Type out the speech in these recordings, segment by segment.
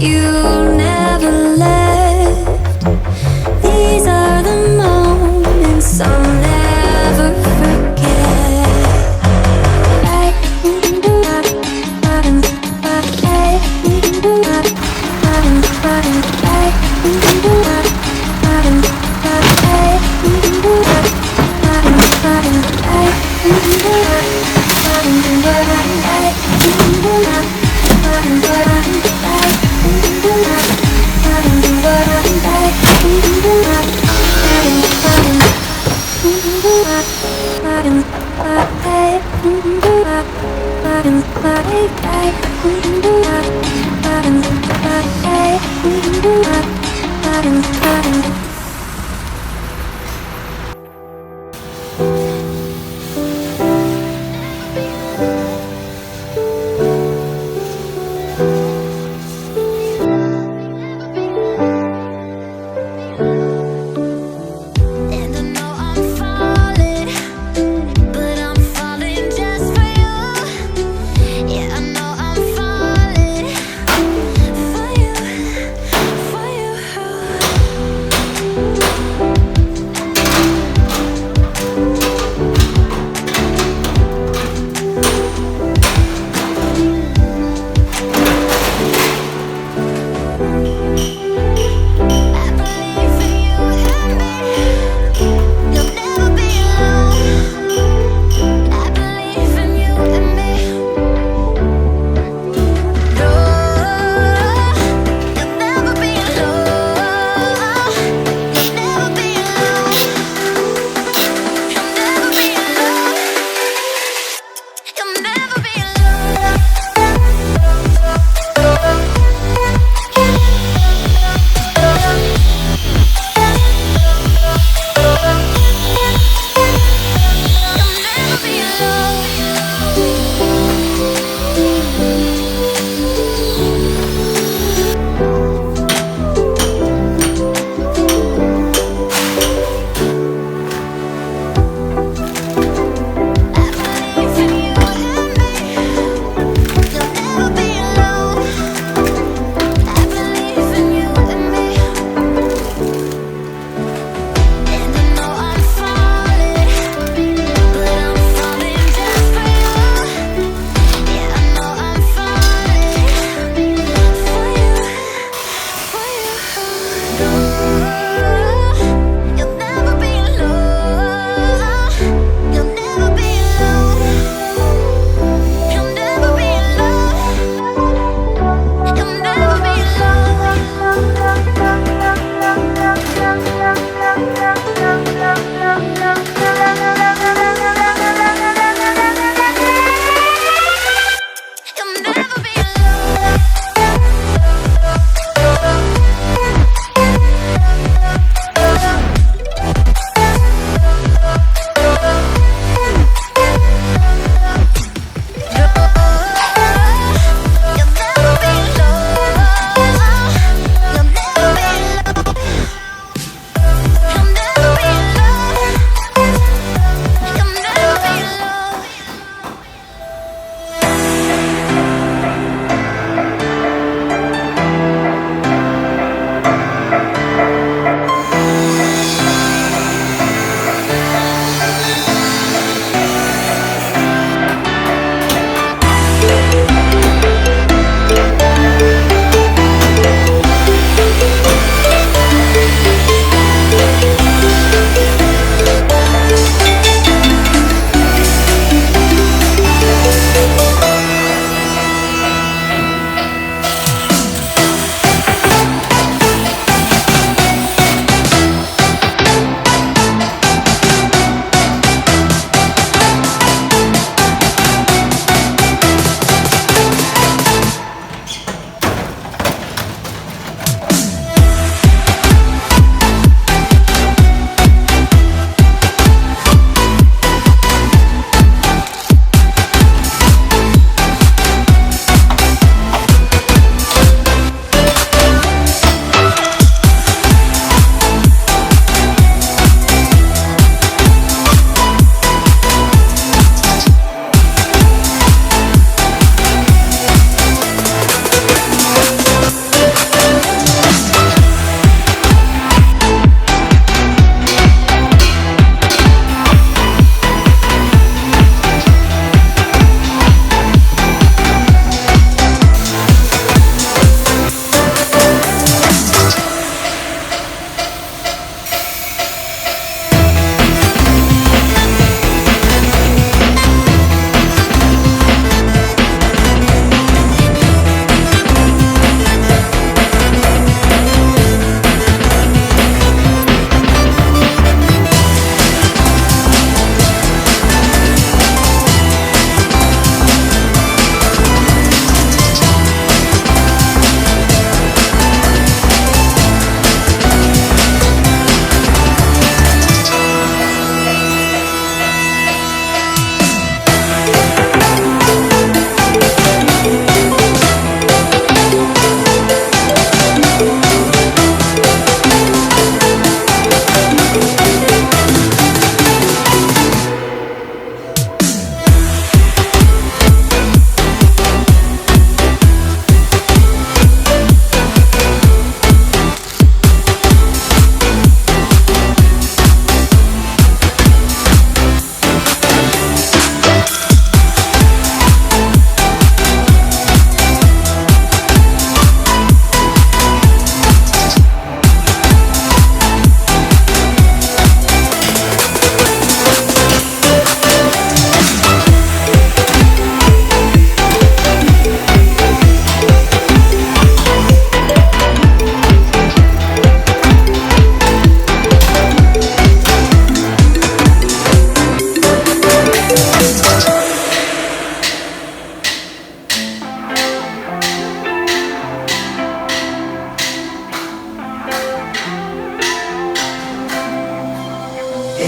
You never left. These are the moments I'll never forget.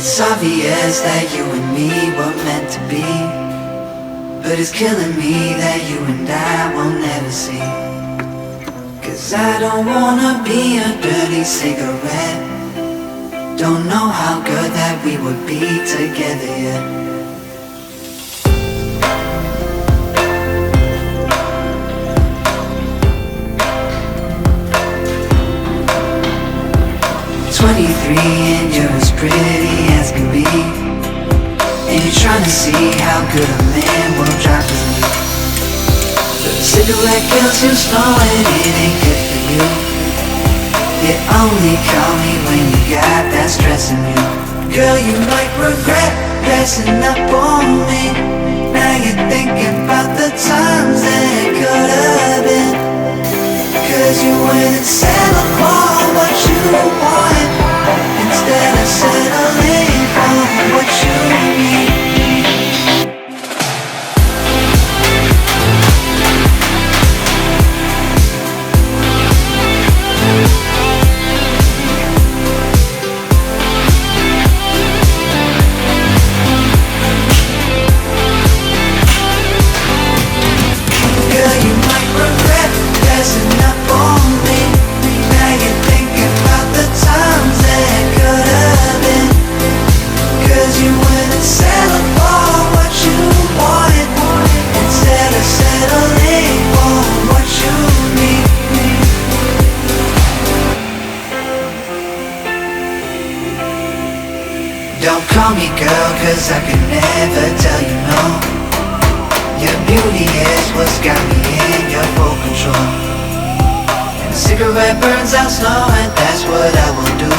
It's obvious that you and me were meant to be, but it's killing me that you and I will never see. 'Cause I don't wanna be a dirty cigarette. Don't know how good that we would be together yet. And you're as pretty as can be, and you're trying to see how good a man will drive to me. But a cigarette kills you slow and it ain't good for you. You only call me when you got that stress in you. Girl, you might regret dressing up on me. Now you're thinking about the times that it could have been. 'Cause you went and settled for what you want, instead of settling for what you need. Girl, you might regret dressing up on me. Now you're thinking about the times that could have been. 'Cause you went and settled for what you wanted, instead of settling for what you need. Don't call me girl, 'cause I can never tell you no. Your beauty is what's got me in your full control. And a cigarette burns out slow, and that's what I will do.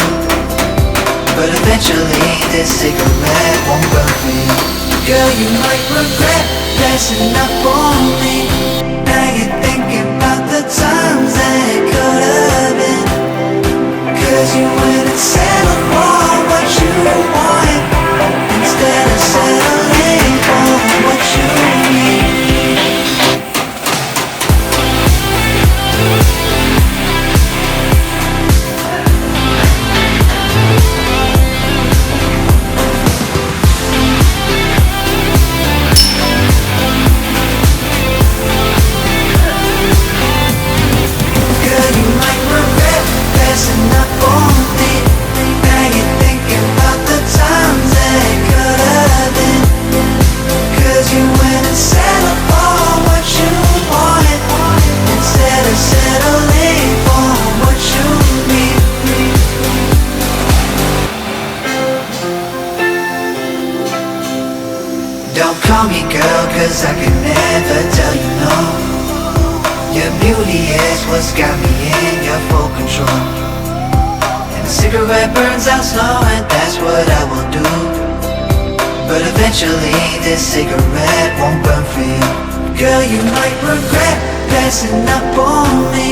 But eventually this cigarette won't burn for you. Girl, you might regret dressing up on me. Now you're thinking about the times that it could have been. 'Cause you went and settled for what you wanted, instead of settling for what you need. Call me girl, 'cause I can never tell you no. Your beauty is what's got me in your full control. And a cigarette burns out slow, and that's what I will do. But eventually this cigarette won't burn for you. Girl, you might regret dressing up on me.